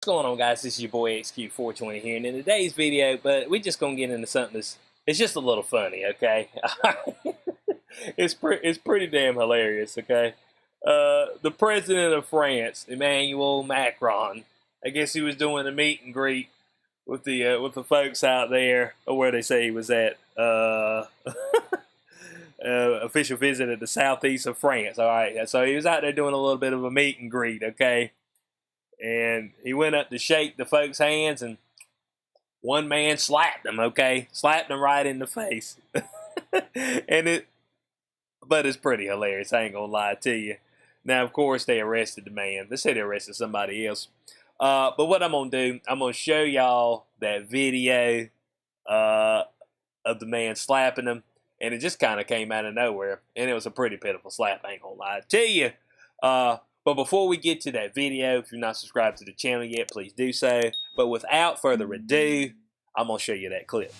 going on, guys? This is your boy XQ420 here, and in today's video, but we're just gonna get into something that's it's just a little funny, okay? It's pretty damn hilarious, okay? The president of France, Emmanuel Macron, I guess he was doing a meet and greet with the folks out there, or where they say he was at. Official visit at the southeast of France. All right, so he was out there doing a little bit of a meet and greet, okay? And he went up to shake the folks' hands, and one man slapped him, okay? Slapped him right in the face. But it's pretty hilarious, I ain't gonna lie to you. Now, of course, they arrested the man. They said they arrested somebody else. But what I'm gonna do, I'm gonna show y'all that video of the man slapping him, and it just kind of came out of nowhere, and it was a pretty pitiful slap, I ain't gonna lie to you. But before we get to that video, if you're not subscribed to the channel yet, please do so. But without further ado, I'm going to show you that clip.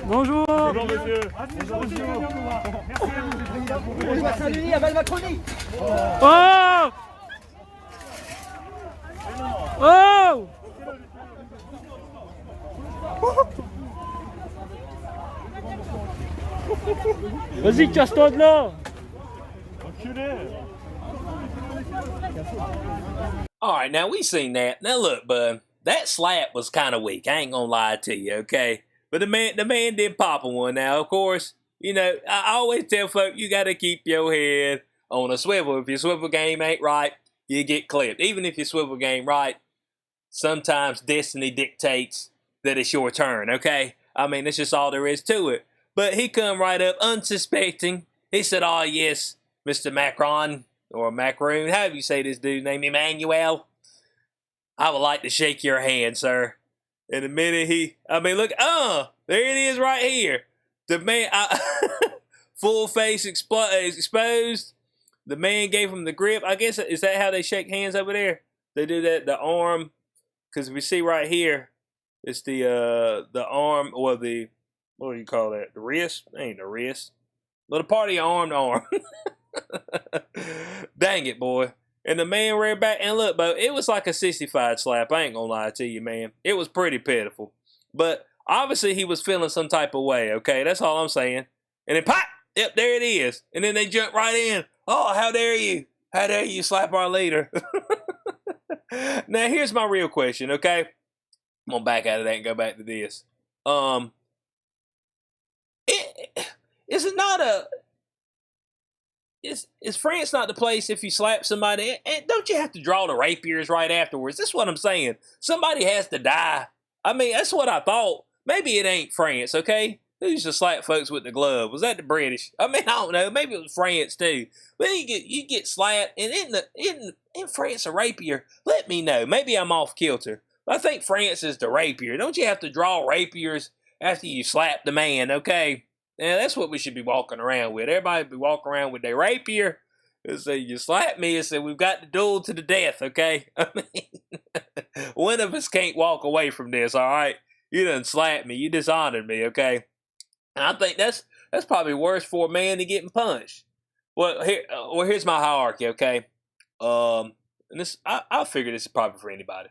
Bonjour. Bonjour monsieur. Oh. Oh. Vas-y, casse-toi de là. Alright, now we seen that. Now look, bud, that slap was kind of weak. I ain't gonna lie to you, okay? But the man did pop one. Now, of course, you know, I always tell folk you gotta keep your head on a swivel. If your swivel game ain't right, you get clipped. Even if your swivel game right, sometimes destiny dictates that it's your turn, okay? I mean, that's just all there is to it. But he come right up unsuspecting. He said, "Oh yes, Mr. Macron, or Macron, however you say this dude's name, Emmanuel, I would like to shake your hand, sir." And the minute look, there it is right here. The man, full face exposed. The man gave him the grip. I guess, is that how they shake hands over there? They do that, the arm, because we see right here, it's the arm, or the, what do you call that? The wrist? Ain't the wrist. But a part of your arm to arm. Dang it, boy. And the man ran back, and look, but it was like a 65 slap. I ain't gonna lie to you, man. It was pretty pitiful. But obviously he was feeling some type of way, okay? That's all I'm saying. And then pop! Yep, there it is. And then they jump right in. "Oh, how dare you? How dare you slap our leader?" Now, here's my real question, okay? I'm gonna back out of that and go back to this. Is France not the place if you slap somebody? And don't you have to draw the rapiers right afterwards? That's what I'm saying. Somebody has to die. I mean, that's what I thought. Maybe it ain't France, okay? Who used to slap folks with the glove? Was that the British? I mean, I don't know. Maybe it was France too. But you get slapped, and in France a rapier. Let me know. Maybe I'm off kilter. I think France is the rapier. Don't you have to draw rapiers after you slap the man, okay? Now, that's what we should be walking around with. Everybody be walking around with their rapier. They say, "You slap me," and say, "We've got the duel to the death," okay? I mean, one of us can't walk away from this, all right? You done slapped me. You dishonored me, okay? And I think that's probably worse for a man than getting punched. Well, here's my hierarchy, okay? And this, I figure this is probably for anybody.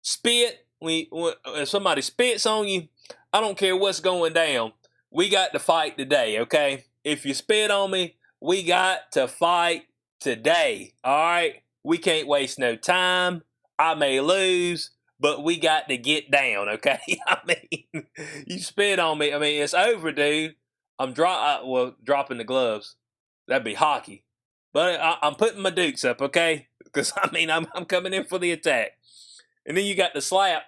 Spit. If somebody spits on you, I don't care what's going down. We got to fight today, okay? If you spit on me, we got to fight today, all right? We can't waste no time. I may lose, but we got to get down, okay? I mean, you spit on me. I mean, it's over, dude. I'm dropping the gloves. That'd be hockey. But I'm putting my dukes up, okay? Because, I mean, I'm coming in for the attack. And then you got the slap,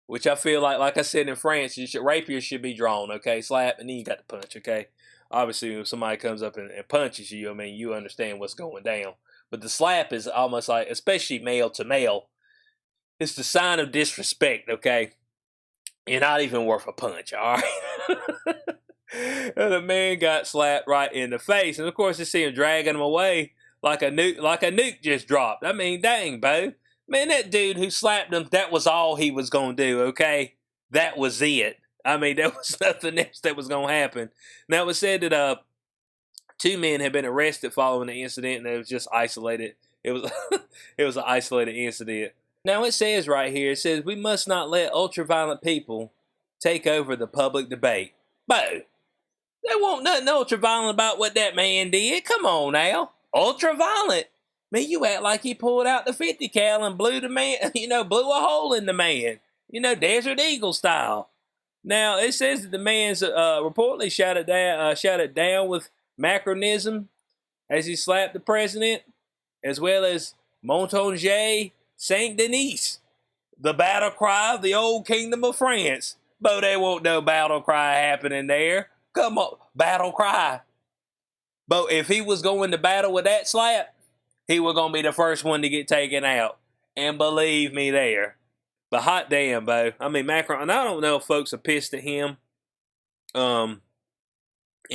which I feel like I said in France, rapiers should be drawn, okay? Slap, and then you got the punch, okay? Obviously, if somebody comes up and punches you, I mean, you understand what's going down. But the slap is almost like, especially male to male, it's the sign of disrespect, okay? You're not even worth a punch, all right? And the man got slapped right in the face. And, of course, you see him dragging him away like a nuke just dropped. I mean, dang, Bo. Man, that dude who slapped him, that was all he was going to do, okay? That was it. I mean, there was nothing else that was going to happen. Now, it was said that 2 men had been arrested following the incident, and it was just isolated. It was it was an isolated incident. Now it says right here, it says, we must not let ultra-violent people take over the public debate. Bo, there won't nothing ultra-violent about what that man did. Come on now. Ultra-violent. Man, you act like he pulled out the 50 cal and blew the man, blew a hole in the man. Desert Eagle style. Now, it says that the man's reportedly shouted down with Macronism as he slapped the president, as well as Montagne Saint Denis, the battle cry of the old kingdom of France. But there won't no battle cry happening there. Come on, battle cry. But if he was going to battle with that slap, he was going to be the first one to get taken out. And believe me there. But hot damn, Bo. I mean, Macron, and I don't know if folks are pissed at him in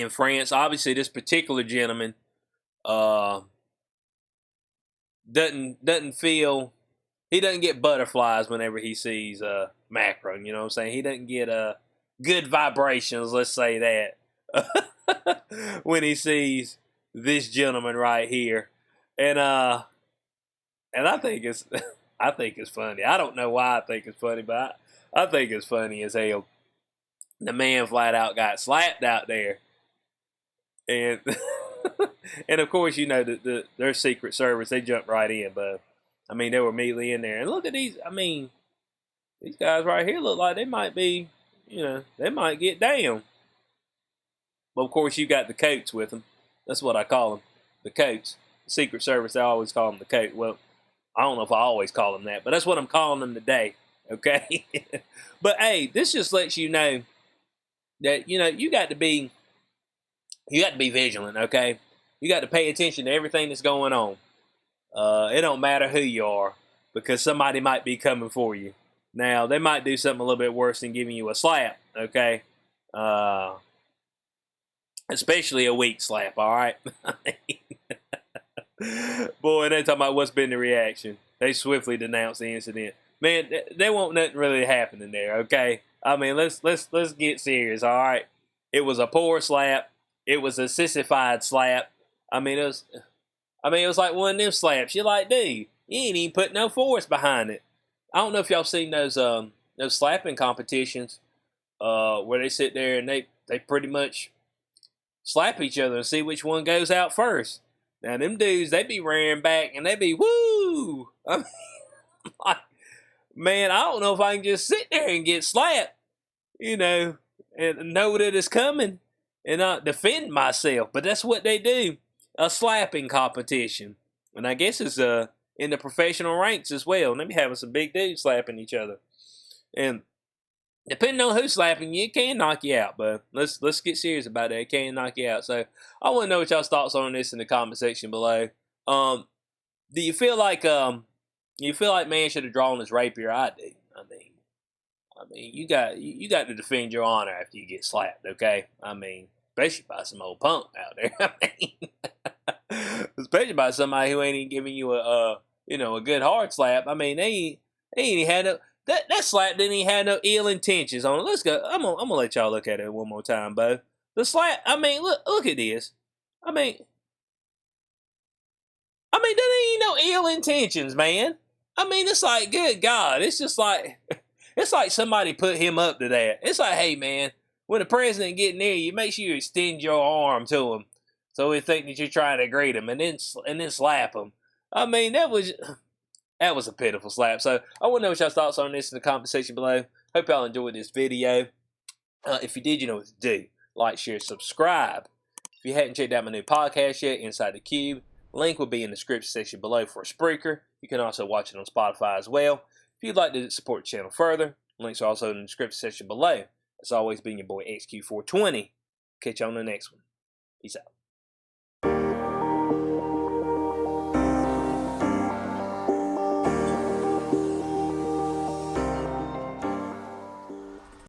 France. Obviously, this particular gentleman doesn't feel, he doesn't get butterflies whenever he sees Macron, you know what I'm saying? He doesn't get good vibrations, let's say that, when he sees this gentleman right here. And I think it's funny. I don't know why I think it's funny, but I think it's funny as hell. The man flat out got slapped out there. And and of course, their Secret Service, they jumped right in, but I mean, they were immediately in there. And look at these, I mean, these guys right here look like they might be, they might get down. But of course, you got the coats with them. That's what I call them, the coats. Secret Service, I always call them the coat. Well, I don't know if I always call them that, but that's what I'm calling them today, okay? But, hey, this just lets you know that, you got to be vigilant, okay? You got to pay attention to everything that's going on. It don't matter who you are, because somebody might be coming for you. Now, they might do something a little bit worse than giving you a slap, okay? Especially a weak slap, all right? Boy, they talking about what's been the reaction. They swiftly denounced the incident. Man, there won't nothing really happening there, okay? I mean, let's get serious, all right? It was a poor slap. It was a sissified slap. I mean, it was like one of them slaps. You're like, dude, you ain't even put no force behind it. I don't know if y'all seen those slapping competitions where they sit there and they pretty much slap each other and see which one goes out first. Now, them dudes, they be rearing back and they be, woo! I mean, like, man, I don't know if I can just sit there and get slapped, and know that it's coming and not defend myself. But that's what they do, a slapping competition. And I guess it's in the professional ranks as well. And they be having some big dudes slapping each other. And depending on who's slapping you, it can knock you out, but let's get serious about that. It can knock you out. So I want to know what y'all's thoughts on this in the comment section below. Do you feel like man should have drawn his rapier? I do. I mean, you got to defend your honor after you get slapped, okay? I mean, especially by some old punk out there. I mean, especially by somebody who ain't even giving you a good hard slap. I mean, they ain't even had no. That slap didn't even have no ill intentions on it. Let's go. I'm gonna let y'all look at it one more time, Bo. The slap. I mean, look at this. I mean, there ain't no ill intentions, man. I mean, it's like, good God, it's just like, it's like somebody put him up to that. It's like, hey, man, when the president get near you, make sure you extend your arm to him, so he think that you're trying to greet him, and then slap him. I mean, that was a pitiful slap. So I want to know what y'all's thoughts on this in the comment section below. Hope y'all enjoyed this video. If you did, you know what to do. Like, share, subscribe. If you hadn't checked out my new podcast yet, Inside the Cube, link will be in the description section below for a Spreaker. You can also watch it on Spotify as well. If you'd like to support the channel further, links are also in the description section below. As always, been your boy XQ420. Catch you on the next one. Peace out.